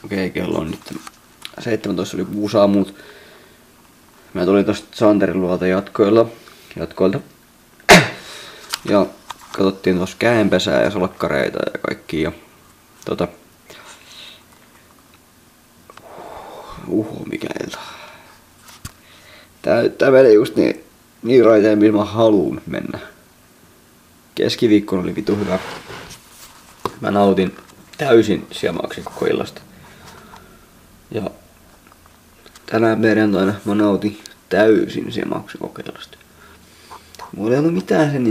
Okei, kello on nyt 17 yli 6 aamut. Mä tulin tosta Santerin luolta jatkoilta. Ja katsottiin tossa käenpesää ja salkkareita ja kaikkia. Ja mikä ilta. Tää menee just niin raiteen, missä mä haluun mennä. Keskiviikkona oli vitu hyvä. Mä nautin täysin siemauksen koko illasta. Ja tänään perjantaina mä nautin täysin siemauksen koko illasta. Mulla ei ollut mitään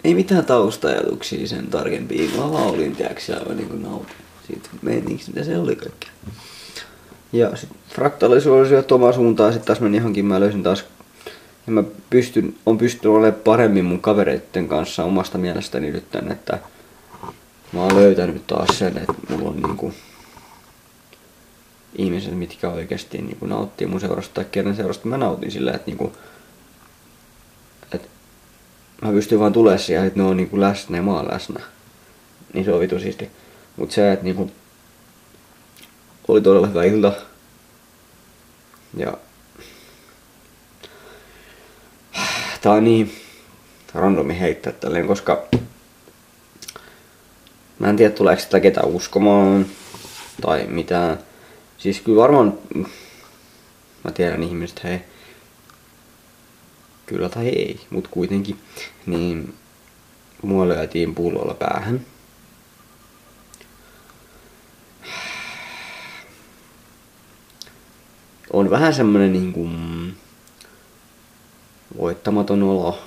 ei mitään tausta-ajatuksia sen tarkempia. Mä vaan olin aivan nautin siitä meiningistä, mitä se oli kaikkea. Ja sit fraktaalisuus oli omaa suuntaan, sit taas meni johonkin, mä löysin taas. Ja mä on pystynyt olemaan paremmin mun kavereitten kanssa omasta mielestäni nyt tän, että mä oon löytänyt taas sen, että mulla on ihmiset, mitkä oikeesti nauttii mun seurasta tai kenen seurasta mä nautin sillä, että että mä pystyn vaan tulemaan siihen, että ne on läsnä ja mä oon läsnä. Niin se on vitu siisti. Mut se, että oli todella hyvä ilta. Ja tää on niin randomi heittää tälleen, koska mä en tiedä tuleeko sitä ketään uskomaan tai mitään. Siis kyllä varmaan mä tiedän ihmiset, hei, kyllä tai ei, mut kuitenkin, niin mua lyötiin pullolla päähän. On vähän semmonen voittamaton olo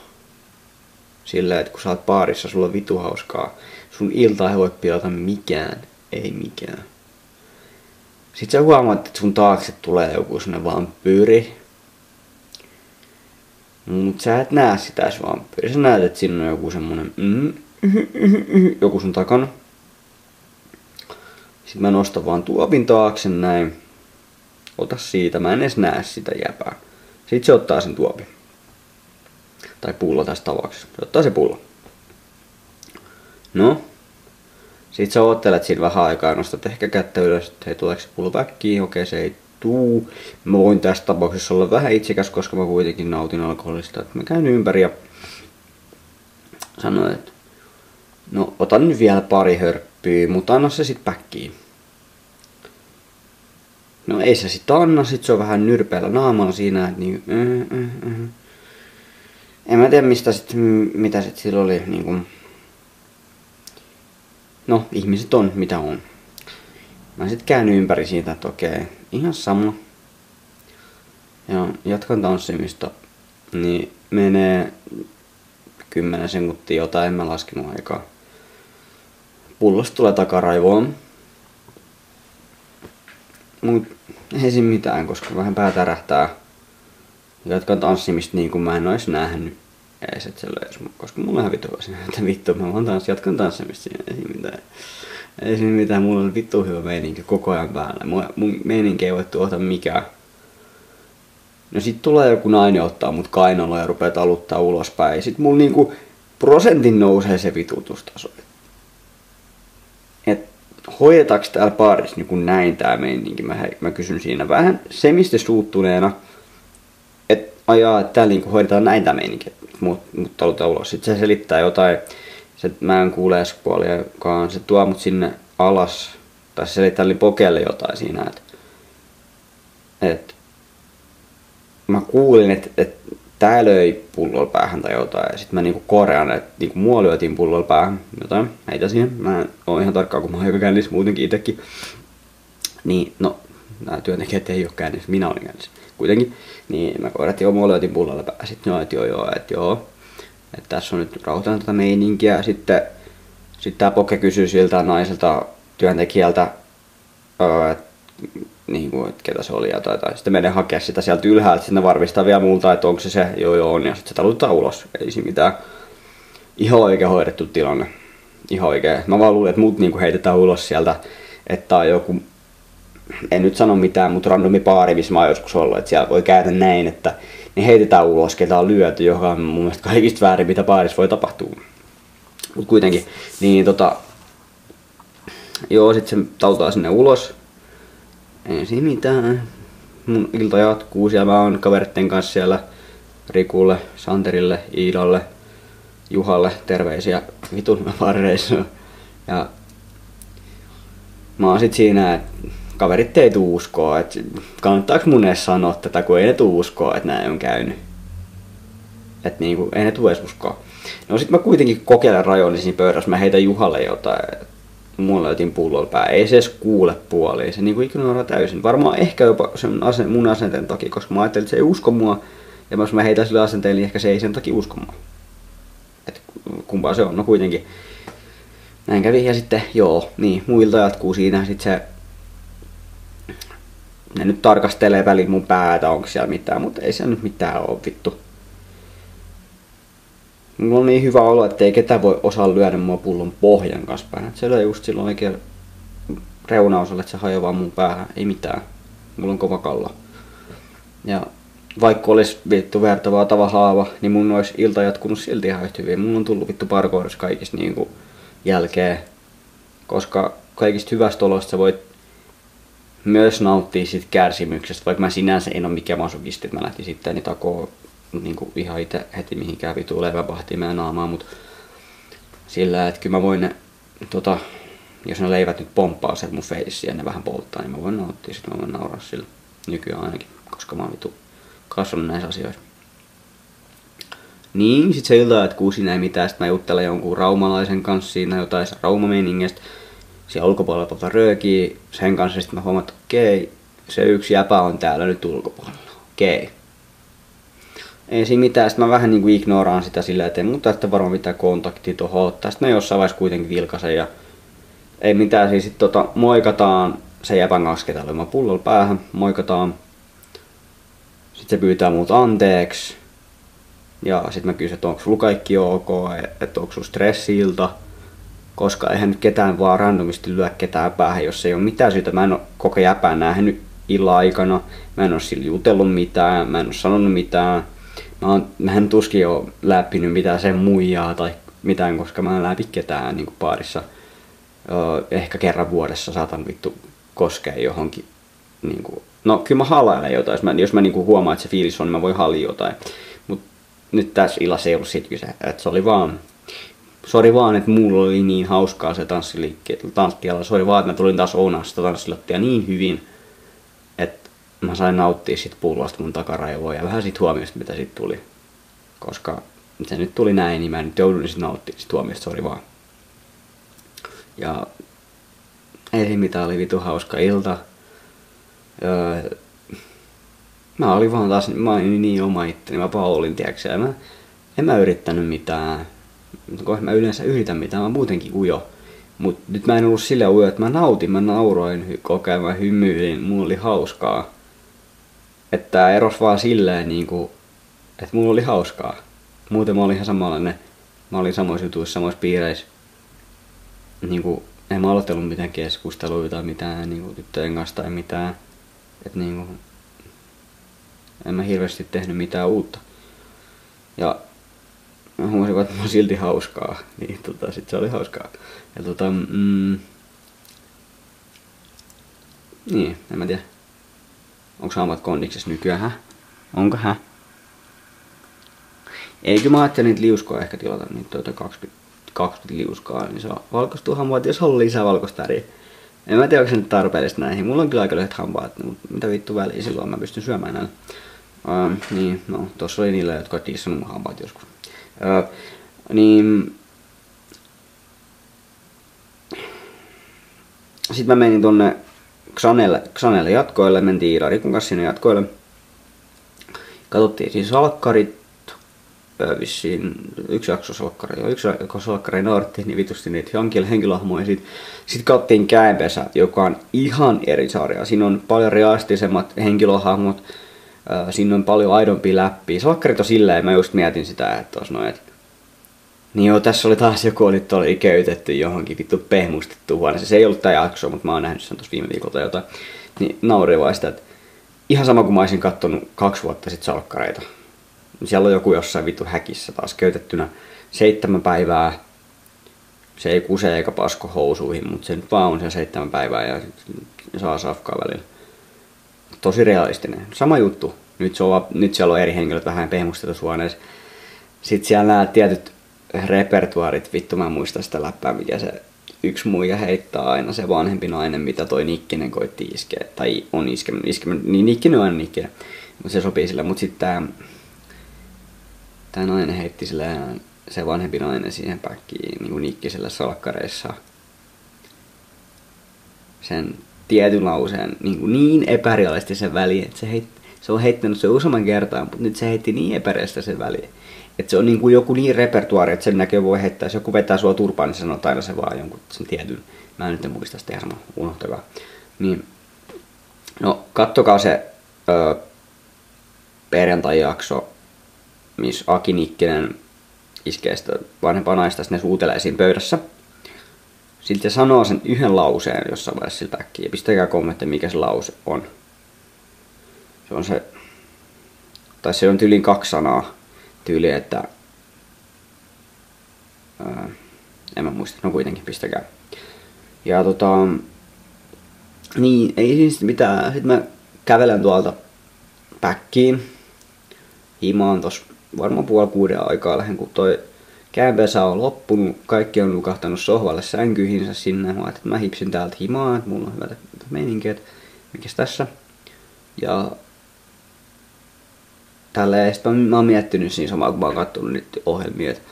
sillä, että kun sä oot baarissa, sulla on vitu hauskaa. Sun iltaa ei voi pilata mikään, ei mikään. Sit sä huomaat, että sun taakse tulee joku semmonen vampyyri. Mut sä et näe sitä edes vampyyri. Sä näet, että siinä on joku semmonen joku sun takana. Sit mä nostan vaan tuopin taakse näin. Ota siitä, mä en edes näe sitä jäpää. Sit se ottaa sen tuopin. Tai pullo tässä tapauksessa. Se ottaa se pullo. No. Sit sä oottelet siinä vähän aikaa ja nostat ehkä kättä ylös, että hei, tuleeko se pullo väkkiin? Okei, se ei tuu. Mä voin tässä tapauksessa olla vähän itsekäs, koska mä kuitenkin nautin alkoholista. Mä käyn ympäri ja sanoin, että no otan nyt vielä pari hörppyä, mutta anna se sit päkkiin. No ei se sit anna, sit se on vähän nyrpeällä naamalla siinä, että En mä tiedä mitä sit sillä oli no, ihmiset on mitä on. Mä sit käyn ympäri siitä, että okei, ihan sama. Ja jatkan tanssimista. Niin menee 10 sekuntia jotain, en mä laskenut aikaa. Pullosta tulee takaraivoon. Mut ei siinä mitään, koska vähän pää tärähtää. Jatkan tanssimista niin kuin mä en ois nähnyt. Ei se löys, koska mulla on ihan vittu siinä, että vittu, mä vaan jatkan tanssimista siinä, ei siinä mitään. Ei siinä mitään, mulla on vittu hyvä meininki koko ajan päällä. Mun meininki ei voi tuota mikään. No sit tulee joku nainen ottaa mut kainaloa ja rupee taluttaa ulospäin. Sit mulla prosentin nousee se vitutustaso. Et hoidetaanko täällä baarissa näin tää meininki? Mä kysyn siinä vähän semistä suuttuneena. Et ajaa, että täällä hoidetaan näin tää meininki. Mut talutaan ulos. Sit se selittää jotain. Mä en kuule eskupuoliakaan. Se tuo mut sinne alas. Tai se selittää pokelle jotain siinä. Et mä kuulin, että tää löi pullolla päähän tai jotain. Ja sit mä korjaan, että mua lyötiin pullolla päähän. Jotain. Heitä siihen. Mä en oo ihan tarkkaan, kun mä oon aika kännissä muutenkin itekin. Niin, no. Nää työntekijät ei oo kännissä. Minä olin kännissä. Kuitenkin. Niin mä koiran, että joo, mua lyötiin pullolla päähän. Sitten joo. Että tässä on nyt rauhoitetaan tätä meininkiä. Sitten tää poke kysyy siltä naiselta työntekijältä, että ketä se oli tai sitten menee hakea sitä sieltä ylhäältä, sitten varmistaa vielä multa, että onko se, joo on, ja sitten se talutetaan ulos, ei siinä mitään. Ihan oikein hoidettu tilanne, ihan oikein. Mä vaan luulen, että mut heitetään ulos sieltä, että on joku, en nyt sano mitään, mutta randomi baari, missä mä oon joskus ollut, että siellä voi käydä näin, että ne heitetään ulos, ketä on lyöty, joka on mun mielestä kaikista väärin, mitä baarissa voi tapahtua. Mut kuitenkin, niin joo, sit se tautaa sinne ulos. Ei siinä mitään. Mun ilta jatkuu siellä. Mä oon kaveritten kanssa siellä. Rikulle, Santerille, Iidalle, Juhalle terveisiä vitun parreissa. Ja mä oon sit siinä, että kaverit ei tuu uskoa, että kannattaako mun edes sanoa tätä, kun ei ne tuu uskoa, että näin on käynyt. Että niinku, ei ne tuu edes uskoa. No sit mä kuitenkin kokeilen rajoillani siinä pöydässä, mä heitän Juhalle jotain, mulla otin pullolla pää, ei se edes kuule puoliin, se niinku ignoraa täysin. Varmaan ehkä jopa sen mun asenteen takia, koska mä ajattelin, että se ei usko mua, ja jos mä heitän sille asenteelle, niin ehkä se ei sen takia usko mua. Et kumpaa se on, no kuitenkin. Näin kävi, ja sitten joo, niin, muilta jatkuu siinä, sit se ne nyt tarkastelee väliin mun päätä, onko siellä mitään, mutta ei siellä nyt mitään oo vittu. Mulla on niin hyvä olo, että ei ketään voi osaa lyödä mua pullon pohjan kanssa päähän. Se löi just silloin oikein reunaosalle, että se hajoaa vaan mun päähän. Ei mitään. Mulla on kova kalla. Ja vaikka olisi vittu vertavaa tavahaava, niin mun olisi ilta jatkunut silti ihan yhtä hyvin. Mun on tullut vittu parkourissa kaikista niinku jälkeen. Koska kaikista hyvästä olosta sä voit myös nauttia siitä kärsimyksestä. Vaikka mä sinänsä en oo mikään masokisti, että mä lähtin itteeni takoo niinku ihan itse heti mihinkään vitu leiväpahtiin meidän naamaan, mut sillä, että kyllä mä voin ne, jos ne leivät nyt pomppaa sieltä mun feissiin ja ne vähän polttaa, niin mä voin nauttia, sit mä voin nauraa sillä nykyään ainakin, koska mä oon vitu kasvanut näissä asioissa. Niin, sit se ilta jatkuu siinä ei mitään, sit mä juttelen jonkun raumalaisen kanssa siinä jotain raumameningestä, siellä ulkopuolella röökiä sen kanssa, sit mä huomaan, että okei, se yksi jäpä on täällä nyt ulkopuolella, okei. Ei siinä mitään, sit mä vähän niinku ignoraan sitä sillä, että ei mun tarvitse varmaan mitään kontaktia tuohon ottaa. Sitten mä jossain vaiheessa kuitenkin vilkasen ja ei mitään, siis sit moikataan se jäpän kanssa, ketä löymään pullolla päähän, moikataan. Sitten se pyytää mut anteeksi. Ja sit mä kysyn, että onko sulla kaikki ok, että onko sulla stressi-ilta. Koska eihän nyt ketään vaan randomisti lyö ketään päähän, jos ei ole mitään syytä. Mä en oo koko jäpää nähnyt illan aikana. Mä en oo sillä jutellut mitään, mä en oo sanonut mitään. Mä en tuskin oo läpinyt mitään sen muijaa tai mitään, koska mä en läpi ketään niin baarissa. Ehkä kerran vuodessa saatan vittu koskea johonkin. Niin kuin. No kyllä mä halailen jotain, jos mä niin kuin huomaan, että se fiilis on, niin mä voin halia jotain. Mut nyt tässä illassa ei ollut siitä kyse, että se oli vaan. Sori vaan, että mulla oli niin hauskaa se tanssiala. Sori vaan, että mä tulin taas ounaa sitä tanssilattia niin hyvin, että mä sain nauttia sit pullosta mun takaraivoa ja vähän sit huomiosta, mitä sit tuli. Koska se nyt tuli näin, niin mä nyt joudun sit nauttia sit huomiosta, sori vaan. Ja ei mitään, oli vitu hauska ilta. Mä olin vaan taas, mä olin niin oma itteni, mä vaan olin, tiiäksä, ja en mä yrittänyt mitään. Kun mä yleensä yritän mitään, mä muutenkin ujo. Mut nyt mä en ollut silleen ujo, että mä nautin, mä nauroin koko ajan, mä hymyilin, mulla oli hauskaa. Että tää eros vaan silleen niinku, että mulla oli hauskaa. Muuten mä olin ihan samanlainen, mä olin samoissa jutuissa, samoissa piireissä. Niinku, en mä aloitellut mitään keskusteluita tai mitään niinku tyttöjen kanssa tai mitään. Et niinku, en mä hirveästi tehnyt mitään uutta. Ja mä huomasin, että mä oon silti hauskaa, niin sit se oli hauskaa. Ja niin, en mä tiedä. Onko hampat kondiksessa nykyään, hä? Onko, hä? Eikö mä ajattelin niitä liuskoa ehkä tilata, niitä 20 liuskaa, niin se valkoistuu hampaat, jos haluaa lisää valkoista väriä. En mä tiedä, onko se nyt tarpeellista näihin. Mulla on kyllä aika lyhyet hampaat, mutta mitä vittu väliä silloin mä pystyn syömään näillä. Niin, no, tossa oli niillä, jotka dissannut mun hampaat joskus. Niin. Sitten mä menin tonne Xanelle jatkoille, mentiin Iida Rikun kanssa sinne jatkoille. Katsottiin siis salkkarit. Vissiin yksi jakso salkkaria. Yksi jakso salkkaria naurattiin niin vitusti niitä henkilöhahmoja. Sitten katsottiin Käenpesät, joka on ihan eri sarja. Siinä on paljon realistisemmat henkilöhahmot. Siinä on paljon aidompia läppiä. Salkkarit on silleen, mä just mietin sitä, että tos noin, niin joo, tässä oli taas joku oli köytetty johonkin vittu pehmustettu huoneeseen. Se ei ollut tää jakso, mutta mä oon nähnyt sen tossa viime viikolta jotain. Niin naurin vaan sitä, että ihan sama kuin mä olisin kattonut 2 vuotta sit salkkareita. Siellä on joku jossain vittu häkissä taas köytettynä 7 päivää. Se ei kuse eikä pasko housuihin, mutta se nyt vaan on se 7 päivää ja saa safkaa välillä. tosi realistinen. Sama juttu. Nyt siellä on eri henkilöt vähän pehmustetussa huoneessa. Sitten siellä nämä tietyt repertuaarit, vittu mä en muista sitä läppää, mikä se yksi muija heittää aina, se vanhempi nainen, mitä toi Nikkinen koitti iskeä, tai on iskenyt, niin Nikkinen on aina Nikkinen, mutta se sopii sille, mutta sitten tää nainen heitti silleen, se vanhempi nainen siihen päkkiin, niin kuin Nikkisellä salkkareissa, sen tietyn lauseen niin epärealistisen väliin, että se on heittänyt se useamman kertaan, mutta nyt se heitti niin epärealistisen väliin. Että se on niin kuin joku niin repertuaari, että sen näkee voi heittää. Jos joku vetää sua turpaan, niin se sanoo aina se vaan jonkun sen tietyn. Mä en nyt muista sitä ihan, unohtakaa. Niin. No, kattokaa se perjantai-jakso, missä Aki Nikkinen iskee sitä vanhempaa naista, ne suutelee siinä pöydässä. Sitten se sanoo sen yhden lauseen jossain vaiheessa sillä äkkiä. Ja pistäkää kommentteja, mikä se lause on. Se on se, tai se on tyyliin 2 sanaa. Tyyli, että en mä muista, no kuitenkin pistäkää. Ja niin, ei siis mitään. Sitten mä kävelen tuolta päkkiin. Himaan tossa varmaan 5:30 aikaa lähden, kun toi käänpesä on loppunut. Kaikki on nukahtanut sohvalle sänkyihinsä sinne. Mä että mä hipsin täältä himaan, että mulla on hyvät meininki, että mikäs tässä. Ja tälleen, sitten mä oon miettinyt siinä samaa, kun mä oon kattonut nyt ohjelmia, että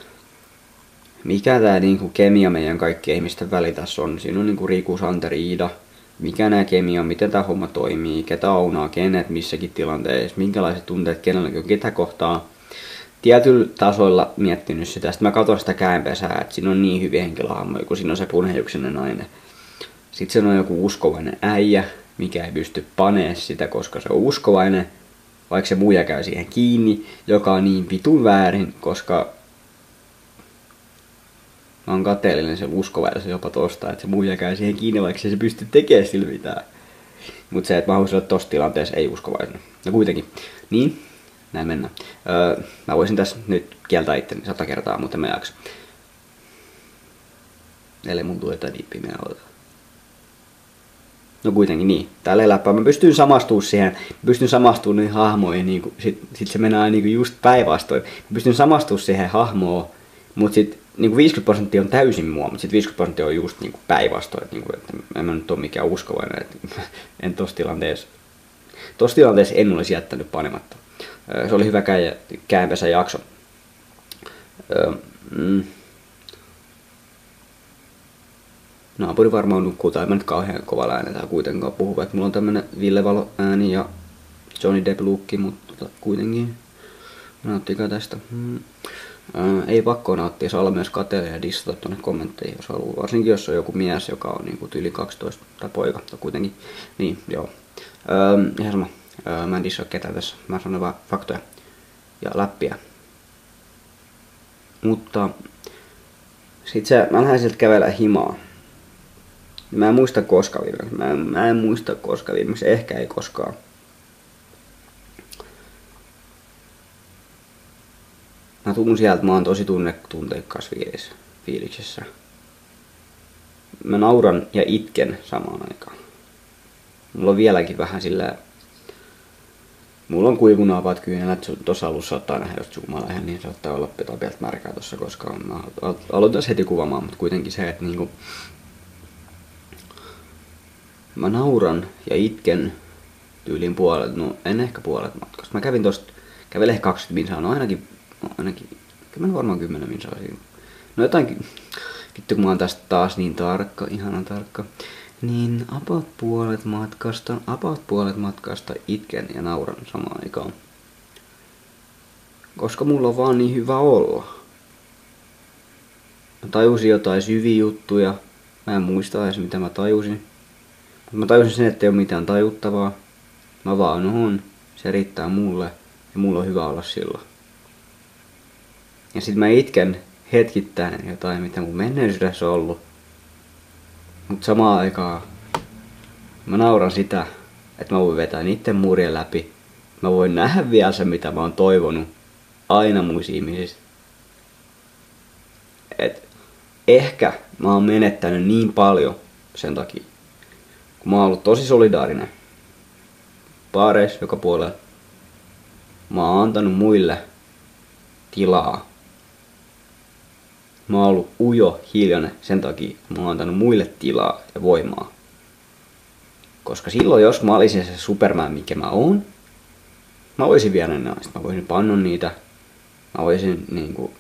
mikä tää niinku kemia meidän kaikkien ihmisten välitässä on. Siinä on niinku Riku, Santeri, Iida. Mikä nää kemia, miten tää homma toimii, ketä aunaa, kenet missäkin tilanteessa, minkälaiset tunteet kenelläkin on ketä kohtaa. Tietyllä tasoilla miettinyt sitä. Sitten mä katson sitä käänpesää, että siinä on niin hyviä henkilöhahmoja, kun siinä on se punhejuksinen nainen. Sitten siinä on joku uskovainen äijä, mikä ei pysty panee sitä, koska se on uskovainen. Vaikka se muija käy siihen kiinni, joka on niin vitun väärin, koska mä oon kateellinen sen uskovaisen jopa tosta, että se muija käy siihen kiinni, vaikka se pysty tekemään sillä mitään. Mut se, että mä haluaisin olla tossa tilanteessa ei uskovaisena. No kuitenkin. Niin, näin mennään. Mä voisin tässä nyt kieltää itteni 100 kertaa, mutta mä jaksa. Ellei mun tule jotain diippiä mieltä. No kuitenkin niin. Täällä läppää. Mä pystyn samastumaan niihin hahmoihin. Niin sit se menee niin just päinvastoin. Mä pystyn samastumaan siihen hahmoon. Mut sit niin 50% on täysin mua. Mut sit 50% on just niin päinvastoin. Niin että en mä nyt oo mikään uskovainen. Että en tossa tilanteessa en olisi jättänyt panematta. Se oli hyvä käänpesä jakso. Naapuri varmaan nukkuu, tai mä nyt kauhean kovalla äänellä kuitenkaan puhu, että mulla on tämmönen Ville Valo ääni ja Johnny Depp -lukki, mutta kuitenkin nauttikaa tästä. Ei pakko nauttia, saa olla myös kateellinen ja dissata tuonne kommentteihin, jos haluaa. Varsinkin jos on joku mies, joka on niinku yli 12 tai poika, tai kuitenkin. Niin, joo. Ihan sama. Mä en dissaa ketään tässä, mä sanon vaan faktoja ja läppiä. Mutta sit mä lähden sieltä kävelemään himaa. Mä en muista koska viimeksi. Mä en muista koska viimeksi. Ehkä ei koskaan. Mä tuun sieltä, mä oon tosi tunteikkaassa fiiliksessä. Mä nauran ja itken samaan aikaan. Mulla on vieläkin vähän sillä... Mulla on kuivunaapaat kyynelät, tossa alussa saattaa nähdä, jos zoomalla ihan niin saattaa olla petopieltä märkää tossa, koska mä aloitan heti kuvaamaan, mutta kuitenkin se, että niinku... Mä nauran ja itken tyyliin puolet, no en ehkä puolet matkasta. Mä kävelin ehkä 20 minsaa, no ainakin, kyllä varmaan 10 minsaa siinä. No jotain, vittu kun mä oon tästä taas niin tarkka, ihanan tarkka. Niin about puolet matkasta itken ja nauran samaan aikaan. Koska mulla on vaan niin hyvä olla. Mä tajusin jotain syviä juttuja, mä en muista edes mitä mä tajusin. Mä tajusin sen, että ei ole mitään tajuttavaa. Mä vaan oon. Se riittää mulle. Ja mulla on hyvä olla silloin. Ja sit mä itken hetkittäin jotain, mitä mun menneisyydessä on ollut. Mut samaan aikaan mä nauran sitä, että mä voin vetää niitten muurien läpi. Mä voin nähdä vielä sen, mitä mä oon toivonut aina muissa ihmisissä. Et ehkä mä oon menettänyt niin paljon sen takia. Mä oon ollut tosi solidaarinen baareissa joka puolella. Mä oon antanut muille tilaa. Mä oon ollut ujo, hiljainen sen takia, että mä oon antanut muille tilaa ja voimaa. Koska silloin, jos mä olisin se Superman, mikä mä oon, mä voisin viedä ne naiset. Mä voisin panna niitä. Mä voisin niinku...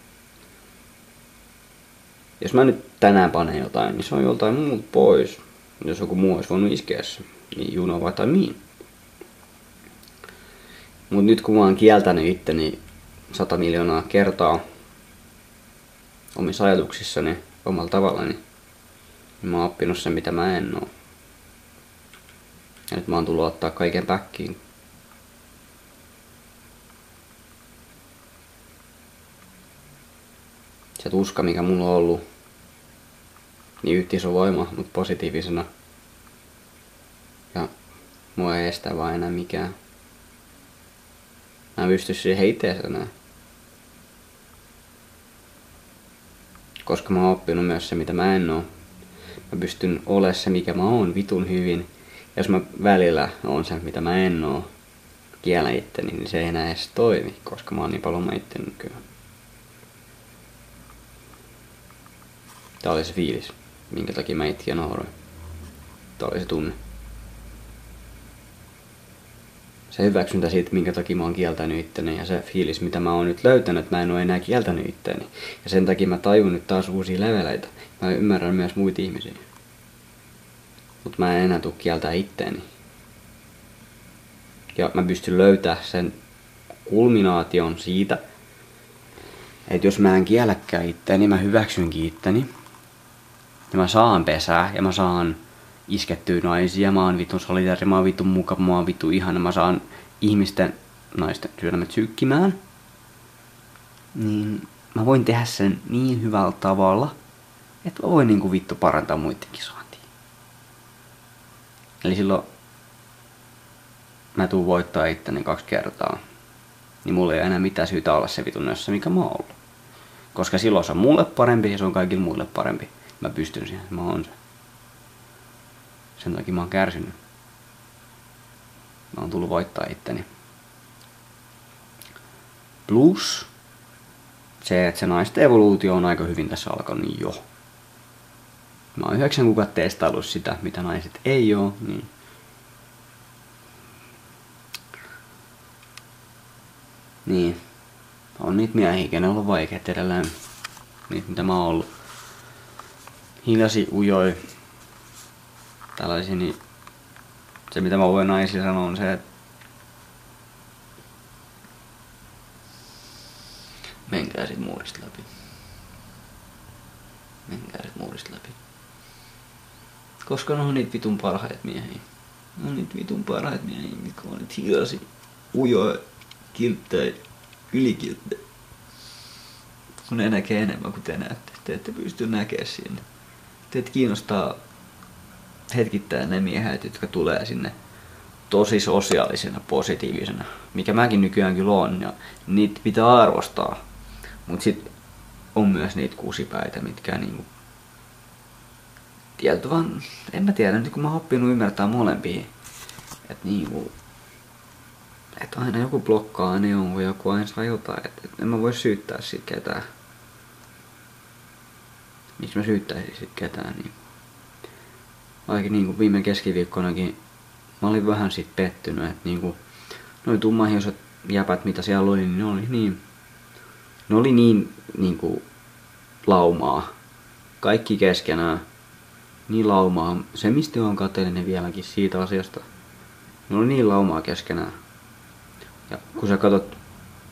Jos mä nyt tänään panen jotain, niin se on joltain muulta pois. Jos joku muu olisi voinut iskeä se, niin you know what I mean. Mut nyt kun mä oon kieltänyt itteni 100 miljoonaa kertaa omissa ajatuksissani, omalla tavallani, niin mä oon oppinut sen, mitä mä en oo. Ja nyt mä oon tullut ottaa kaiken päkkiin. Se tuska, mikä mulla on ollut, niin yhtä iso voima, mutta positiivisena. Ja mua ei estä vaan enää mikään. Mä en pysty siihen itse enää. Koska mä oon oppinut myös se, mitä mä en oo. Mä pystyn olemaan se, mikä mä oon vitun hyvin. Jos mä välillä oon se, mitä mä en oo, kielän itteni, niin se ei enää edes toimi, koska mä oon niin paljon mä itteni nykyään. Tää oli se fiilis, minkä takia mä itkin ja nauroin. Tää oli se tunne. Se hyväksyntä siitä, minkä takia mä oon kieltänyt itteni, ja se fiilis, mitä mä oon nyt löytänyt, että mä en oo enää kieltänyt itteni. Ja sen takia mä tajun nyt taas uusia leveleitä. Mä ymmärrän myös muita ihmisiä. Mut mä en enää tuu kieltää itteeni. Ja mä pystyn löytämään sen kulminaation siitä, että jos mä en kielläkään itteeni, niin mä hyväksynkin itteni. Ja mä saan pesää ja mä saan iskettyä naisia, mä oon vitun solitaari, mä oon vitun mukava, mä oon vitun ihana, mä saan ihmisten, naisten sydämet sykkimään. Niin mä voin tehdä sen niin hyvällä tavalla, että mä voin niinku vittu parantaa muidenkin saantia. Eli silloin mä tuun voittaa itteni 2 kertaa. Niin mulla ei ole enää mitään syytä olla se vitun nössä, mikä mä oon ollut. Koska silloin se on mulle parempi ja se on kaikille muille parempi. Mä pystyn siihen, mä oon se. Sen takia mä oon kärsinyt. Mä oon tullut voittaa itteni. Plus se, että se naisten evoluutio on aika hyvin tässä alkanut jo. Mä oon 9 kuukautta testaillut sitä, mitä naiset ei oo, niin niin. On niitä miehiä, kenellä on vaikeet edelleen. Niitä mitä mä oon ollut. Hiljaisia, ujoi. Tällaisia, niin se mitä mä voin naisille sanoa on se, että menkää sit muurista läpi. Menkää sit muurista läpi. Koska ne on niitä vitun parhaita miehiä. Ne on niitä vitun parhaita miehiä, mitkä on niitä hiljaisia, ujoi, kilttejä, ylikilttejä. Kun ne näkee enemmän kuin te näette. Te ette pysty näkemään sinne. Teet kiinnostaa hetkittäin ne miehet, jotka tulee sinne tosi sosiaalisena, positiivisena. Mikä mäkin nykyään kyllä on. Ja niitä pitää arvostaa. Mut sit on myös niitä kusipäitä, mitkä niinku... Tietysti vaan, en mä tiedä, nyt kun mä oon oppinut ymmärtää molempia. Et niinku... Et aina joku blokkaa aina jonkun, joku aina saa jotain. Et en mä voi syyttää sit ketään. Miksi mä syyttäisin sit ketään niin? Vaikka niinku viime keskiviikkonakin mä olin vähän sit pettynyt, että niinku noi tummahioiset jäpät mitä siellä oli, niin ne oli niin niinku laumaa. Kaikki keskenään. Niin laumaa. Se mistä on kateellinen vieläkin siitä asiasta. Ne oli niin laumaa keskenään. Ja kun sä katot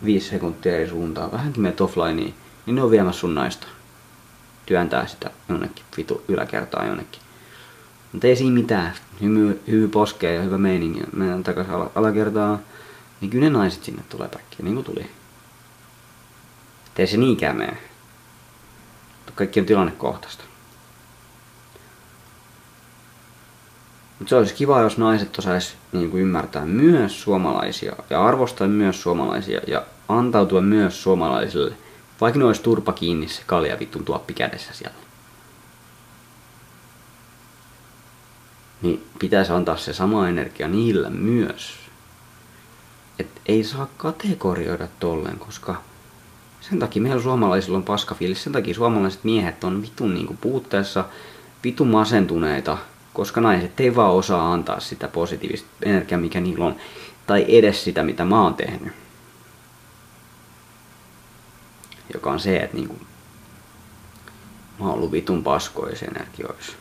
5 sekuntia eri suuntaan, vähänkin menet offlineen, niin ne on viemässä sun naista. Työntää sitä jonnekin vitu yläkertaan jonnekin. Mutta ei siinä mitään. Hymy poskea ja hyvä meininki. Mennään takaisin alakertaan. Niin kyllä ne naiset sinne tulee päkkiä, niin kuin tuli. Et ei se niinkään mene. Kaikki on tilannekohtaista. Mutta se olisi kiva, jos naiset osais niinku ymmärtää myös suomalaisia ja arvostaa myös suomalaisia ja antautua myös suomalaisille. Vaikka ne olisi turpa kiinni se kalja vittun tuoppi kädessä siellä. Niin pitäisi antaa se sama energia niille myös. että ei saa kategorioida tolleen, koska sen takia meillä suomalaisilla on paskafiilis, sen takia suomalaiset miehet on vitun niinku puutteessa, vitun masentuneita, koska naiset ei vaan osaa antaa sitä positiivista energiaa, mikä niillä on, tai edes sitä, mitä mä oon tehnyt. Joka on se, että niinku, mä oon ollut vitun paskoissa energioissa.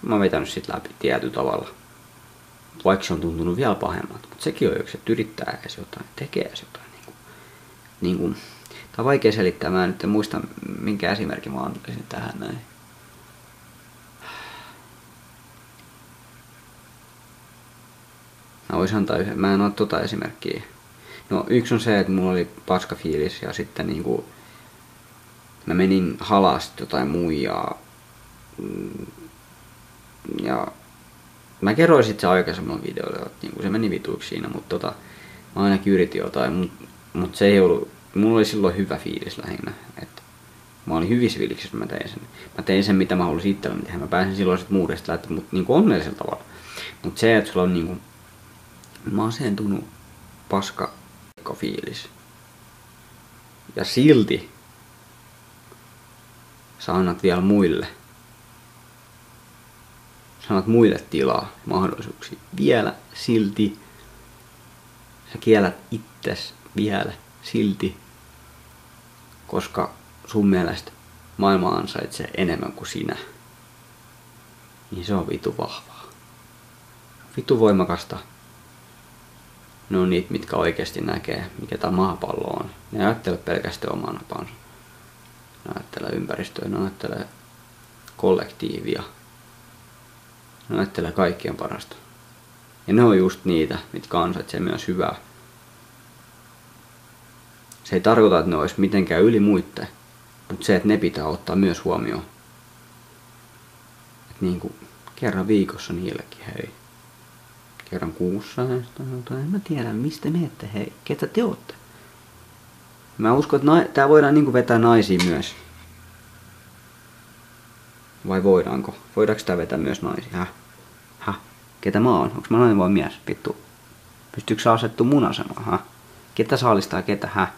Mä oon vetänyt sit läpi tietyllä tavalla. Vaikka se on tuntunut vielä pahemmalta, mutta sekin on yksi, että yrittää edes jotain, tekee edes jotain. Niinku, tää on vaikea selittää, mä nyt en muista minkä esimerkin mä antaisin tähän näin. Mä voisin antaa yhden, mä en oo tota esimerkkiä. No yksi on se, että mulla oli paska fiilis ja sitten niinku mä menin halas jotain muijaa. Ja mä kerroin sit se aikaisemmalla videolla, että niinku se meni vituiksi siinä, mutta mä ainakin yritin jotain, mut se ei ollut, mulla oli silloin hyvä fiilis lähinnä, että mä olin hyvissä fiiliksissä, mä tein sen. Mä tein sen, mitä mä halusin itselleni tehdä, mä pääsin silloin sit muudesta läpi, mut niinku onnellisella tavalla. Mut se, että sulla on niinku masentunut paska fiilis ja silti sä annat vielä muille. Sä annat muille tilaa, mahdollisuuksia. Vielä silti. Sä kiellät itses vielä silti. Koska sun mielestä maailma ansaitsee enemmän kuin sinä. Niin se on vitu vahvaa. Vitu voimakasta. Ne on niitä, mitkä oikeasti näkee, mikä tämä maapallo on. Ne ajattelee pelkästään oman napansa. Ne ajattelee ympäristöä, ne ajattelee kollektiivia. Ne ajattelee kaikkien parasta. Ja ne on just niitä, mitkä ansaitsee myös hyvää. Se ei tarkoita, että ne olisi mitenkään yli muitten, mutta se, että ne pitää ottaa myös huomioon. Että niinku kerran viikossa niillekin, hei. Kerran kuussa, en mä tiedä, mistä menette, hei, ketä te ootte? Mä uskon, että tää voidaan niinku vetää naisiin myös. Vai voidaanko? Voidaanko tää vetää myös naisiin? Häh? Ketä mä oon? Onks mä nainen vai mies? Vittu. Pystyykö sä asettua mun asemaan? Ketä saalistaa ketä?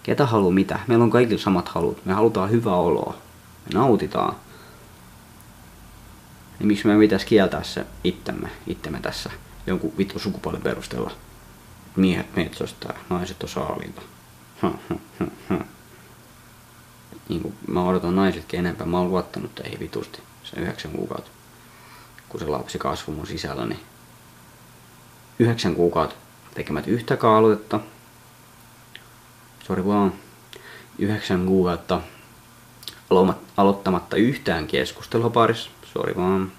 Ketä haluu mitä? Meillä on kaikilla samat halut. Me halutaan hyvää oloa. Me nautitaan. Niin miksi me pitäisi kieltää se itsemme tässä jonkun vittu sukupuolen perusteella? Miehet metsostaa, naiset on saaliilla. Niin kuin mä odotan naisetkin enempää. Mä oon luottanut teihin vitusti sen 9 kuukautta. Kun se lapsi kasvoi mun sisällä, niin 9 kuukautta tekemät yhtäkään aloitetta. Sori vaan. 9 kuukautta aloittamatta yhtään keskustelua parissa. Sori vaan.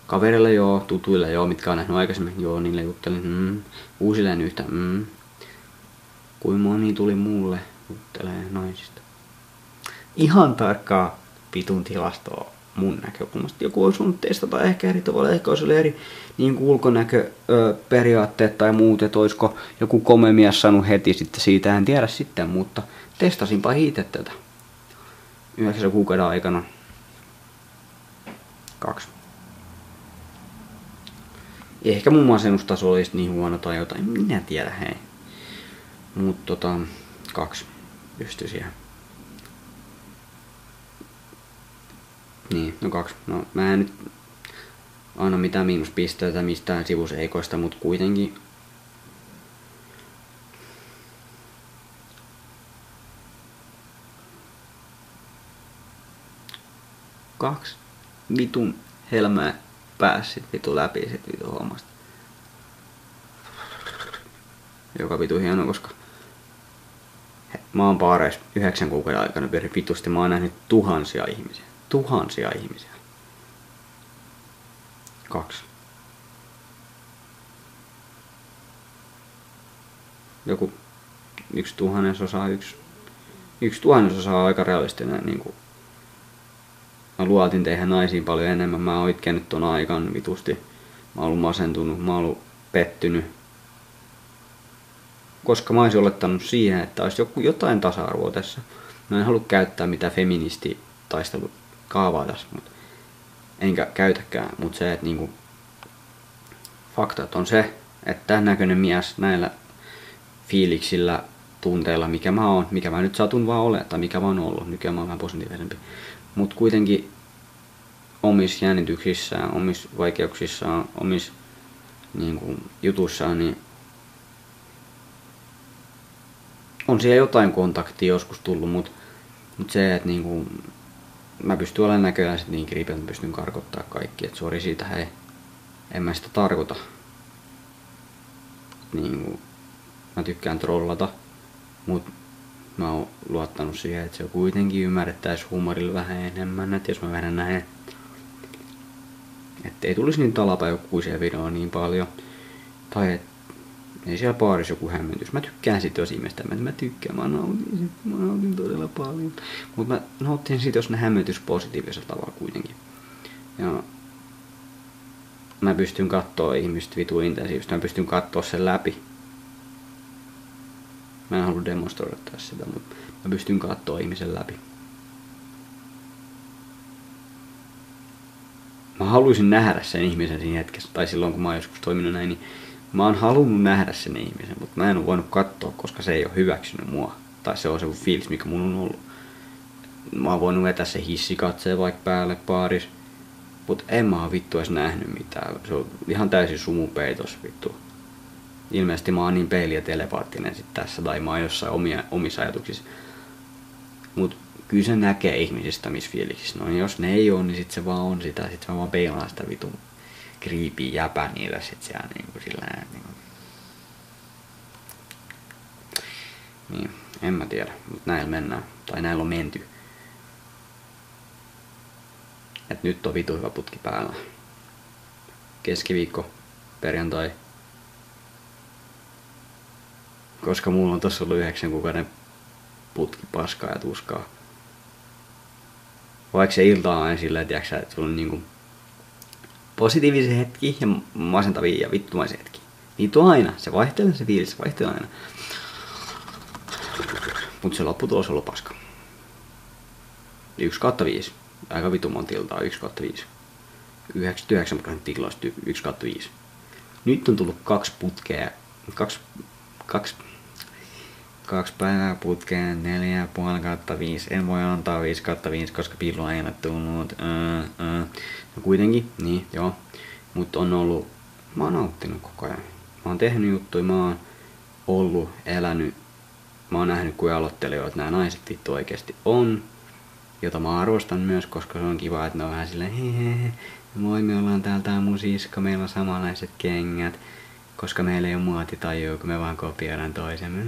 Kaverille joo, tutuille joo, mitkä on nähnyt aikaisemmin, joo, niille juttelin. Uusille en yhtä. Kuin moni tuli mulle juttelee naisista. Ihan tarkkaa vitun tilastoa mun näkökulmasta. Joku olisi voinut testata ehkä eri tavalla, ehkä olisi eri niin ulkonäköperiaatteet tai muut, että olisiko joku komemies sanonut heti sitten siitä, en tiedä sitten, mutta testasinpa itse tätä 9 kuukauden aikana 2. Ehkä mun masennustaso olisi niin huono tai jotain, minä tiedä hei. Mut 2 pystyi siihen. Niin, no 2. No mä en nyt anna mitään miinuspisteitä mistään sivuseikoista, mut kuitenkin kaksi vitun helmää pääsi vitu läpi sit vitu hommasta. Joka vitu hieno, koska mä oon paareissa 9 kuukauden aikana pyörin vitusti. Mä oon nähnyt tuhansia ihmisiä. Tuhansia ihmisiä. 2. Joku 1/1000. 1/1000 on aika realistinen. Niin kuin mä luotin teihin naisiin paljon enemmän. Mä oon itkenyt ton aikaan vitusti. Mä oon ollut masentunut. Mä oon ollut pettynyt. Koska mä olisin olettanut siihen, että olisi jotain tasa-arvoa tässä. Mä en halua käyttää mitään feministitaistelukaavaa tässä, enkä käytäkään, mutta se, että niinku, faktat on se, että tämän näköinen mies näillä fiiliksillä, tunteilla, mikä mä oon, mikä mä nyt satun vaan olemaan, tai mikä mä oon ollut, nykyään mä oon vähän positiivisempi. Mut kuitenkin omissa jännityksissään, omissa vaikeuksissaan, omissa niin jutuissaan, niin on siellä jotain kontaktia joskus tullut, mut se, että niinku, mä pystyn olemaan näköjään sit niin kriipi, että mä pystyn karkottaa kaikki, että sori siitä, hei, en mä sitä tarkoita. Niinku, mä tykkään trollata, mut mä oon luottanut siihen, että se kuitenkin ymmärrettäis huumorilla vähän enemmän, että jos mä vedän näin, ettei tulisi niin talapajoukkuiseen videoon niin paljon, tai et ei siellä baarissa joku hämmentys. Mä tykkään sit jos ihmistä, mä tykkään, mä nautin todella paljon. Mut mä nautin sit, jos ne hämmentys positiivisella tavalla kuitenkin. Ja mä pystyn kattoo ihmistä vitu intensiivisesti, mä pystyn kattoo sen läpi. Mä en halua demonstroida sitä, mutta mä pystyn kattoo ihmisen läpi. Mä haluaisin nähdä sen ihmisen siinä hetkessä, tai silloin kun mä oon joskus toiminut näin, niin mä oon halunnut nähdä sen ihmisen, mutta mä en oo voinut katsoa, koska se ei oo hyväksynyt mua. Tai se on se fiilis, mikä mun on ollut. Mä oon voinut vetää se hissikatseen vaikka päälle baaris, mut en mä oo vittu edes nähnyt mitään. Se on ihan täysin sumupeitos vittu. Ilmeisesti mä oon niin peili- ja telepaattinen sit tässä, tai mä oon jossain omissa ajatuksissa. Mut kyllä se näkee ihmisistä missä fiiliksissä. No jos ne ei oo, niin sit se vaan on sitä. Sit mä vaan peilaan sitä vitun kriipiä jäpä niillä sit siellä niinku sillä niinku. Niin, en mä tiedä, mut näillä mennään. Tai näillä on menty. Et nyt on vitu hyvä putki päällä. Keskiviikko, perjantai. Koska mulla on tossa ollut 9 kuukauden putki paskaa ja tuskaa. Vaikka se ilta on aina silleen, tiiäksä, että sulla on niinku positiivisia hetki ja masentavia ja vittumaisia hetki. Niitä on aina. Se vaihtelee, se fiilis vaihtelee aina. Mut se lopputulos on ollut paska. 1/5. Aika vitu monta iltaa 1/5. 99% tiloista 1/5. Nyt on tullut 2 putkea. 2 päivää putkeen 4,5/5. En voi antaa 5/5, koska pilloa ei ole tullut. No kuitenkin, niin joo. Mut on ollut, mä oon nauttinut koko ajan. Mä oon tehnyt juttuja, mä oon ollut, elänyt. Mä oon nähnyt kuin aloittelijoita nämä naiset vittu oikeesti on. Jota mä arvostan myös, koska se on kiva, että ne on vähän silleen hehehe. Moi, me ollaan täältä mun sisko, meillä on samanlaiset kengät. Koska meillä ei oo muotitajua, kun me vaan kopioidaan toisemme.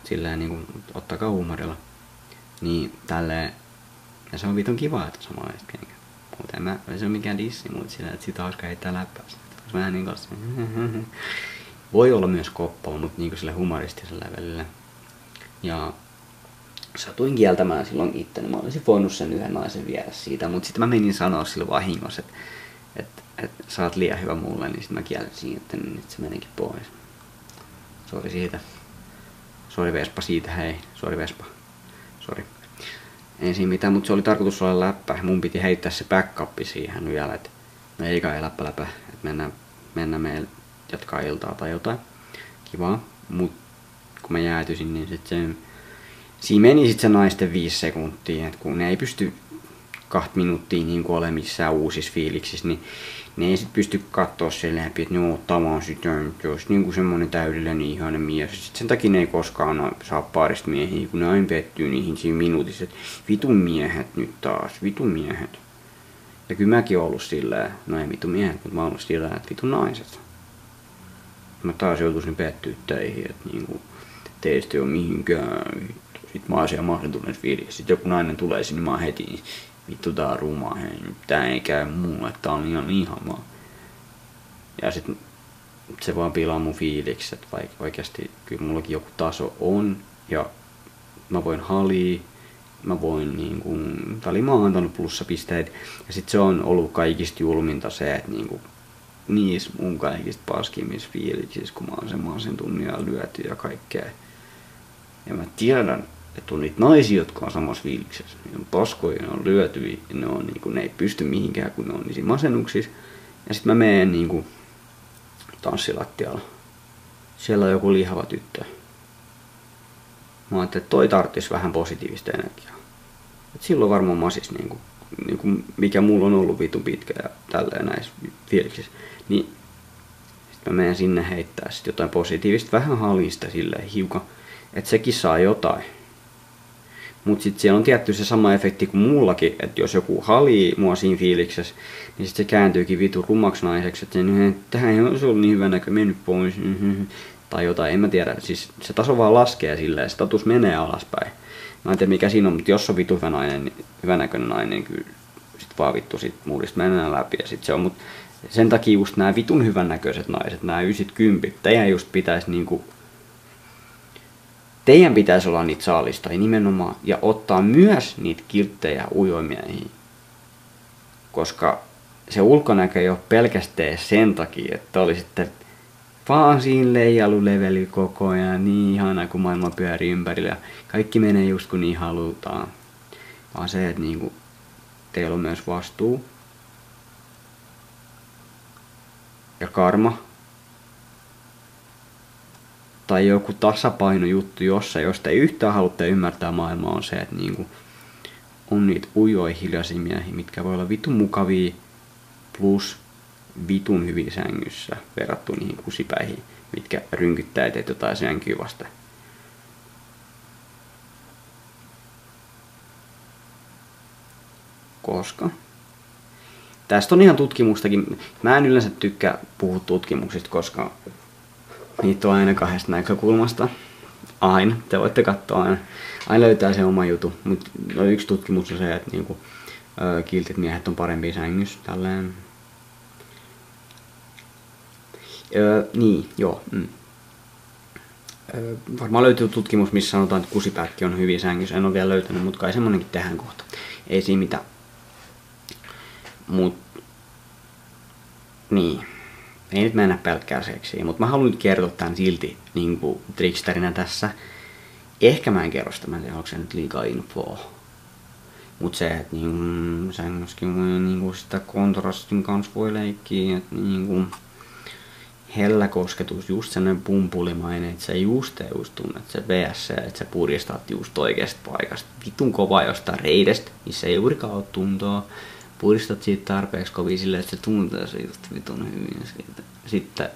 Silleen niinku, ottakaa huumorilla. Niin tälleen, ja se on vitun kiva, että on samanlaiset kengät. Mut en mä, se on mikään dissi, mut silleen, että siitä on hauska heittää läppää. Vähän niinku voi olla myös koppaa, mut niinku sille humoristisella välillä. Ja satuin kieltämään silloin itteni. Mä olisin voinut sen yhden naisen viedä siitä, mut sitten mä menin sanoa sille vahingossa, että sä oot liian hyvä mulle, niin sit mä kielsin, että nyt se menikin pois. Sori siitä. Sori Vespa siitä, hei. Sori Vespa. Sori. Ei siinä mitään, mutta se oli tarkoitus olla läppä. Mun piti heittää se backup siihen vielä, että no ei kai läppä, että mennään meille jatkaa iltaa tai jotain. Kivaa. Mut kun mä jäätyisin, niin sit siinä meni sit se naisten 5 sekuntia, että kun ne ei pysty 2 minuuttia niin kuin ole missään uusissa fiiliksissä, niin ne ei sit pysty kattoo sen läpi, että ne ottaa vaan sitä, että olisi niinku semmonen täydellinen ihanen mies. Sit sen takia ne ei koskaan saa paarista miehiä, kun ne aina pettyy niihin siinä minuutissa, että vitun miehet nyt taas, vitun miehet. Ja kyllä mäkin oon ollut silleen, no ei vitun miehet, mutta mä oon ollut silleen, että vitun naiset. Mä taas joutuisin pettyä teihin, että niinku teistä ei oo mihinkään. Sit mä oon siellä mahdollisuuden fiilissä. Sit joku nainen tulee sinne, niin mä oon heti vittu tää on ruma, hei, tää ei käy mulle, tää on ihan ihanaa. Ja sit se vaan pilaa mun fiilikset, vaikka oikeasti kyllä mullakin joku taso on, ja mä voin halii, mä voin niinku, väliin mä oon antanut plussapisteitä, ja sit se on ollut kaikista julminta se, että niinku, niissä mun kaikista paskimmissa fiiliksissä, kun mä oon sen masentunut ja lyöty ja kaikkea. Ja mä tiedän, että on niitä naisia, jotka on samassa fiiliksessä. Ne on paskoja, ne on lyötyjä, ne ei pysty mihinkään, kun ne on niissä masennuksissa. Ja sit mä menen niinku tanssilattialla. Siellä on joku lihava tyttö. Mä ajattelin, että toi tarttis vähän positiivista energiaa. Et silloin varmaan masis niinku, mikä mulla on ollut vitun pitkä ja tälleen näissä fiiliksissä. Niin sit mä menen sinne heittää sit jotain positiivista, vähän halista silleen hiukan, että sekin saa jotain. Mut sit siellä on tietty se sama efekti kuin mullakin, että jos joku halii mua siinä fiiliksessä, niin sit se kääntyykin vitu rumaksi naiseksi, että tähän ei ole ollut niin hyvä näkö, mennyt pois. Tai jotain, en mä tiedä. Siis se taso vaan laskee silleen, status menee alaspäin. Mä en tiedä mikä siinä on, mutta jos on vitu hyvä nainen, niin hyvänäköinen nainen, niin kyllä sit vaan vittu sit muudista mennään läpi ja sit se on. Mut sen takia just nää vitun hyvännäköiset naiset, nää 90, teidän just pitäisi niinku... Teidän pitäisi olla niitä saalistajia nimenomaan ja ottaa myös niitä kilttejä ujoimiehiä. Koska se ulkonäkö ei ole pelkästään sen takia, että oli sitten vaan siinä leijailulevelillä koko ajan niin ihana kun maailma pyörii ympärillä ja kaikki menee just kun niin halutaan. Vaan se, että niinku, teillä on myös vastuu ja karma tai joku tasapainojuttu josta ei yhtään halutte ymmärtää maailmaa on se, että niinku, on niitä ujoja hiljaisia miehiä, mitkä voi olla vitun mukavia plus vitun hyvin sängyssä verrattuna niihin kusipäihin, mitkä rynkyttää teet jotain sänkyä vasta. Koska tästä on ihan tutkimustakin. Mä en yleensä tykkää puhua tutkimuksista, koska niitä on aina kahdesta näkökulmasta. Aina. Te voitte katsoa aina. Aina löytää se oma jutu. Mutta yksi tutkimus on se, että niinku, kiltit miehet on parempia sängyssä. Tälleen. Niin, joo. Varmaan löytyy tutkimus, missä sanotaan, että kusipäätkin on hyviä sängyssä. En ole vielä löytänyt, mutta kai semmonenkin tehdään kohta. Ei siinä mitään. Mut, niin. Ei nyt mennä pelkkää seksiin, mutta mä haluan nyt kertoa tän silti niinku tricksterinä tässä. Ehkä mä en kerro sitä, mä en tiedä, onko se nyt liikaa infoa. Mut se, että niinku, sängyskin voi niinku sitä kontrastin kanssa voi leikkiä, että niinku hellä kosketus, just sellainen pumpulimainen, että sä just tunnet se VS, että sä purjistat just oikeasta paikasta. Vitun kova jostain reidestä, missä ei juurikaan ole tuntoa. Puristat siitä tarpeeksi kovin silleen, että se tuntee siitä vitun hyvin. Sitten,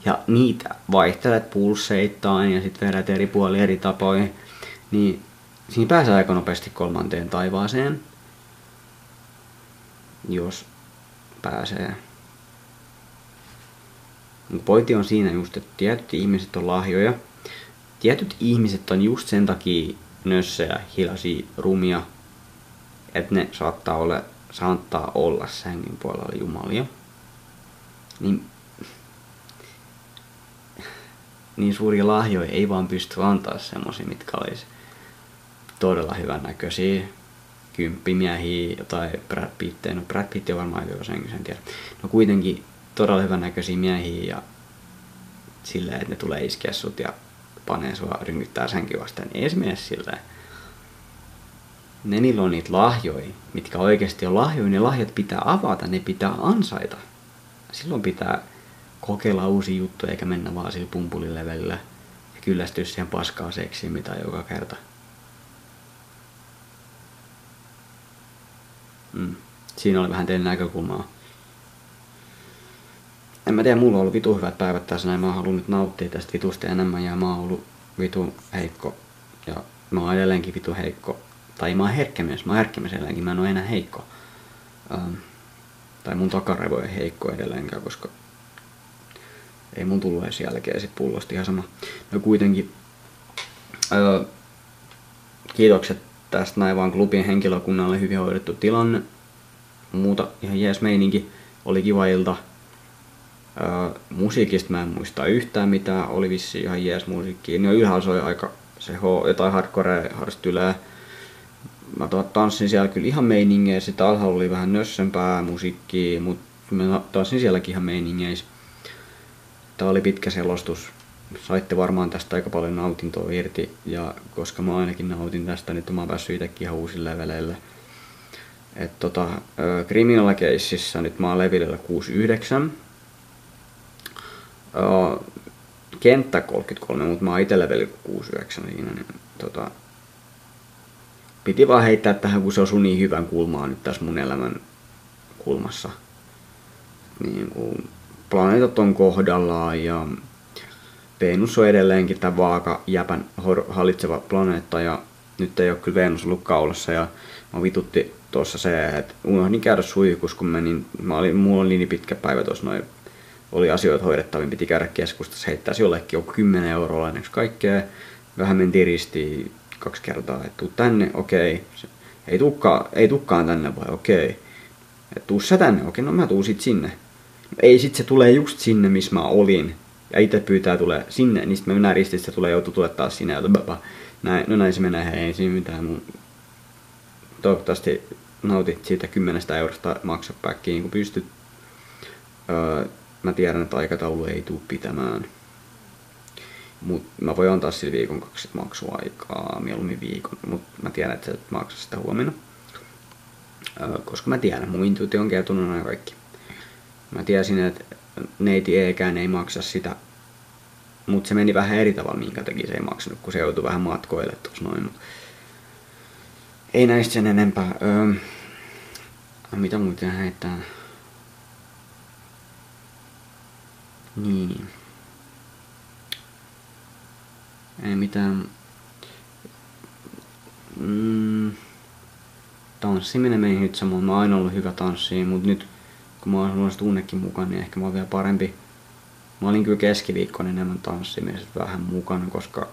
ja niitä vaihtelet pulsseittain ja sitten vedät eri puolilla eri tapoihin. Niin siinä pääsee aika nopeasti kolmanteen taivaaseen. Jos pääsee. Pointti on siinä just, että tietyt ihmiset on lahjoja. Tietyt ihmiset on just sen takia nössejä, hiljaisia, rumia, että ne saattaa olla sängyn puolella jumalia. Niin suuria lahjoja ei vaan pysty antaa semmosia, mitkä olisi todella hyvännäköisiä. Kymppimiehiä, jotain Brad Pittia. No Brad Pitt on varmaan hyvä sängyssä, en tiedä. No kuitenkin todella hyvännäköisiä miehiä ja silleen, että ne tulee iskeä sut ja panee sua ryngyttää sänkyä vastaan. Ei esimerkiksi silleen. Niillä on niitä lahjoja, mitkä oikeasti on lahjoja. Ne lahjat pitää avata, ne pitää ansaita. Silloin pitää kokeilla uusia juttuja eikä mennä vaan sillä pumpulilevelillä ja kyllästyä siihen paskaa seksiin mitä joka kerta. Siinä oli vähän teidän näkökulmaa. En mä tiedä, mulla on ollut vitu hyvät päivät tässä näin. Mä oon halunnut nauttia tästä vitusta enemmän ja mä oon ollut vitu heikko. Ja mä oon edelleenkin vitu heikko. Tai mä oon herkkämies edelleenkin, mä en oo enää heikko. Tai mun takaraivo ei heikko edelleenkään, koska ei mun tullut edes jälkeen sit pullosta ihan sama. No kuitenkin kiitokset tästä näin vaan klubin henkilökunnalle, hyvin hoidettu tilanne. Muuta ihan jees meininki, oli kiva ilta. Musiikista mä en muista yhtään mitään, oli vissiin ihan jees musiikkia. No ylhäällä soi aika se jotain hardcore harstylää. Mä tanssin siellä kyllä ihan meiningeissä, sitten alhaalla oli vähän nössempää musiikkia, mutta mä tanssin sielläkin ihan meiningeissä. Tää oli pitkä selostus. Saitte varmaan tästä aika paljon nautintoa irti, ja koska mä ainakin nautin tästä, nyt mä oon päässyt itekin ihan uusille leveleille. Criminal Casessa nyt mä oon levelillä 69. Kenttä 33, mutta mä oon ite level 69 siinä, niin piti vaan heittää tähän, kun se osui niin hyvän kulmaan nyt tässä mun elämän kulmassa. Niin kuin planeetat on kohdallaan ja Venus on edelleenkin tämän vaaka jäpän hallitseva planeetta ja nyt ei ole kyllä Venus ollut kaulassa ja mä vitutti tuossa se, että unohdin käydä suihkussa, kun mulla oli niin pitkä päivä tuossa noin, oli asioita hoidettavia, piti käydä keskustassa, heittäisi jollekin jo 10 euroa lainaksi kaikkea, vähän mentiin ristiin 2 kertaa, että tuu tänne, okei, ei tukkaan tänne vai okei, että tuu sä tänne, okei, no mä tuun sit sinne, no, ei sit se tulee just sinne, missä mä olin, ja itse pyytää tulee sinne, niin sit mä mennään ristiin, se tulee joutua tulee taas sinne, ja näin se menee, ei siinä mitään mun. Toivottavasti nautit siitä 10 eurosta maksapäkkiä niin kun pystyt. Mä tiedän, että aikataulu ei tule pitämään. Mut mä voin antaa sille viikon 2 maksuaikaa, mieluummin viikon. Mut mä tiedän, että sä et maksa sitä huomenna. Koska mä tiedän, mun intuitio on kertonut aina kaikki. Mä tiesin, että neiti Eekään ei maksa sitä. Mut se meni vähän eri tavalla, minkä takia se ei maksanut, kun se joutui vähän matkoille tuossa noin. Mut ei näistä sen enempää. Mitä muuta heittää? Niin. Ei mitään. Tanssiminen meni nyt samoin. Mä oon aina ollut hyvä tanssiin, mut nyt kun mä oon ollut tunnekin mukaan, niin ehkä mä oon vielä parempi. Mä olin kyllä keskiviikkona enemmän tanssimisesta vähän mukana, koska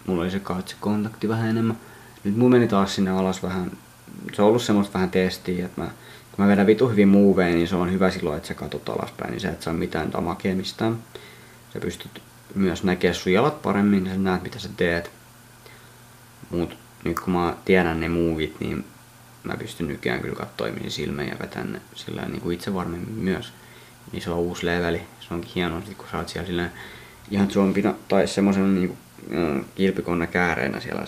mulla oli se katsekontakti vähän enemmän. Nyt mun meni taas sinne alas vähän, se on ollut semmoista vähän testiä, että kun mä vedän vitu hyvin moveen, niin se on hyvä silloin, että sä katot alaspäin, niin sä et saa mitään damakea mistään. Sä pystyt myös näkemään sun jalat paremmin, niin sä näet mitä sä teet. Mut nyt kun mä tiedän ne movit, niin mä pystyn nykyään kyllä katsoa ihmisen silmeen ja vetän ne sillä niin kuin itse varmemmin myös. Niin se on uusi leveli, se onkin hienoa, kun sä oot siellä silleen ihan zombina tai semmosen niinku kilpikonna kääreenä siellä.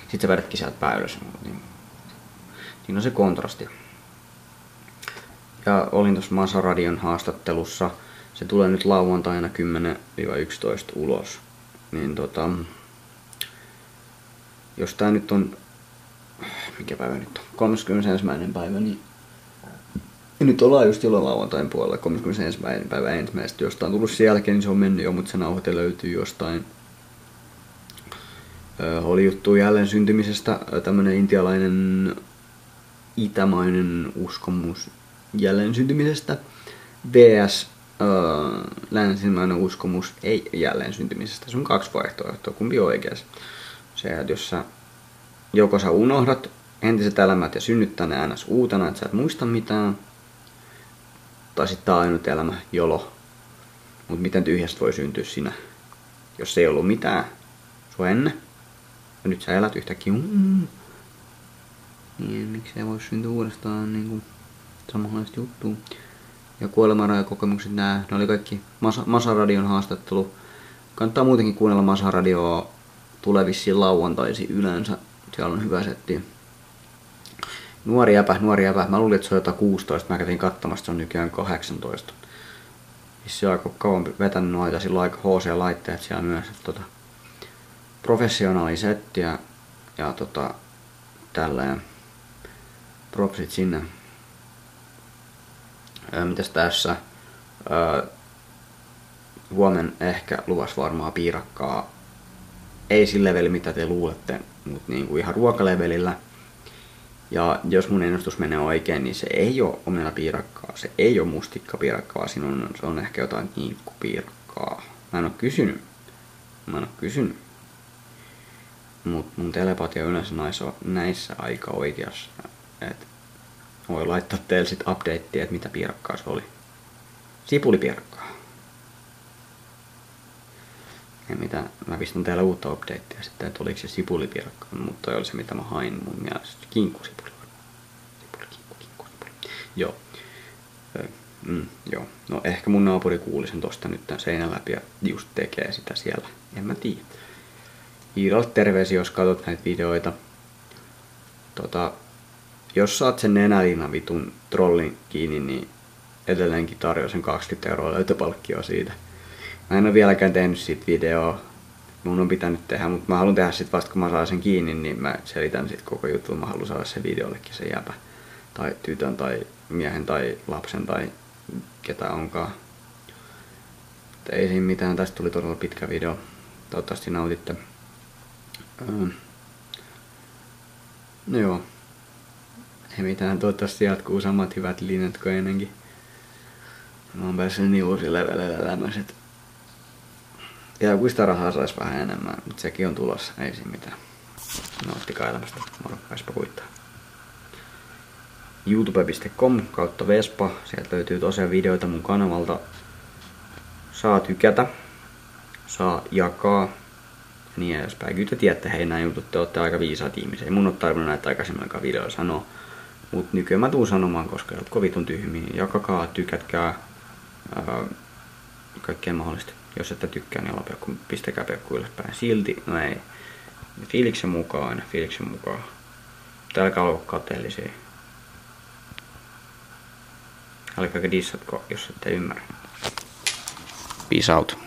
Sitten sä vedätkin sieltä pää ylös. Siinä on se kontrasti. Ja olin tuossa Masa-radion haastattelussa. Se tulee nyt lauantaina 10-11 ulos. Niin jos tää nyt on, mikä päivä nyt on? 31. päivä, niin ja nyt ollaan just silloin lauantain puolella, 31. päivä ensimmäistä. Jostain on tullut sen jälkeen, niin se on mennyt jo, mutta se nauhoite löytyy jostain. Oli juttu jälleen syntymisestä, tämmönen intialainen itämainen uskomus jälleen syntymisestä. VS länsimainen uskomus ei jälleen syntymisestä. Se on 2 vaihtoehtoa, kumpi on oikeas. Se, että jos joko sä unohdat entiset elämät ja synnyttää ne ns. Uutena, että sä et muista mitään, tai sitten tää on ainut elämä, jolo. Mut miten tyhjästä voi syntyä sinä, jos ei ollut mitään sua ennen. Ja nyt sä elät yhtäkkiä. Niin, miksi ei voi syntyä uudestaan niinku samanlaista juttua. Ja kuolemanrajakokemukset ne oli kaikki Masa-radion haastattelu. Kannattaa muutenkin kuunnella Masa-radioa. Tulee vissiin lauantaisin yleensä. Siellä on hyvä setti. Nuori jäpä. Mä luulin, että se on jotain 16. Mä kävin katsomassa, se on nykyään 18. Se on aika kauan vetänyt noita, sillä on aika HC-laitteet siellä myös. Professionaali setti ja tälleen. Propsit sinne. Mitäs tässä? Huomen ehkä luvas varmaa piirakkaa. Ei sillä levelillä mitä te luulette, mutta niinku ihan ruokalevelillä. Ja jos mun ennustus menee oikein, niin se ei ole omenapiirakkaa, se ei ole mustikkapiirakkaa, se on ehkä jotain kinkkupiirakkaa. Mä en oo kysynyt. Mut mun telepatia yleensä näissä aika oikeassa. Et voi laittaa teille sit updatea, että mitä piirakkaa se oli. Sipulipiirakkaa. Ja mitä, mä pistän teille uutta updatea sitten, että oliko se sipulipiirakkaa, mutta toi oli se mitä mä hain mun mielestä. Kinkkusipuli. Kinkku. Joo. Joo. No ehkä mun naapuri kuuli sen tosta nyt tän seinän läpi ja just tekee sitä siellä. En mä tiedä. Iidalle terveisiä, jos katsot näitä videoita. Jos saat sen nenäliinan vitun trollin kiinni, niin edelleenkin tarjoaa sen 20 € löytöpalkkioa siitä. Mä en ole vieläkään tehnyt siitä videoa. Mun on pitänyt tehdä, mutta mä haluan tehdä sit vasta kun mä saan sen kiinni, niin mä selitän sit koko jutun. Mä haluan saada sen videollekin se jäpä. Tai tytön tai miehen tai lapsen tai ketä onkaan. Mutta ei siinä mitään, tästä tuli todella pitkä video. Toivottavasti nautitte. No joo. Ei mitään, toivottavasti jatkuu samat hyvät linjat kuin ennenkin. Mä oon päässyt niin uusille leveleille elämäiset. Ja kun sitä rahaa sais vähän enemmän, mutta sekin on tulossa, ei siinä mitään. Nauttikaa elämästä, moro, Vespa kuittaa. youtube.com/Vespa, sieltä löytyy tosiaan videoita mun kanavalta. Saa tykätä, saa jakaa ja niin edespäin. Kyllä te tiedätte, hei nää jutut, te ootte aika viisaat ihmisiä. Ei mun oo tarvinnut näitä aikaisemminkaan videoilla sanoa. Mut nykyään mä tuun sanomaan, koska oot vitun tyhmiä. Jakakaa, tykätkää, kaikkea mahdollista. Jos ette tykkää, niin pistäkää peukku ylöspäin. Silti, no ei. Fiiliksen mukaan aina, fiiliksen mukaan. Älkää olla kateellisia. Älkääkä dissatko, jos ette ymmärrä. Peace out.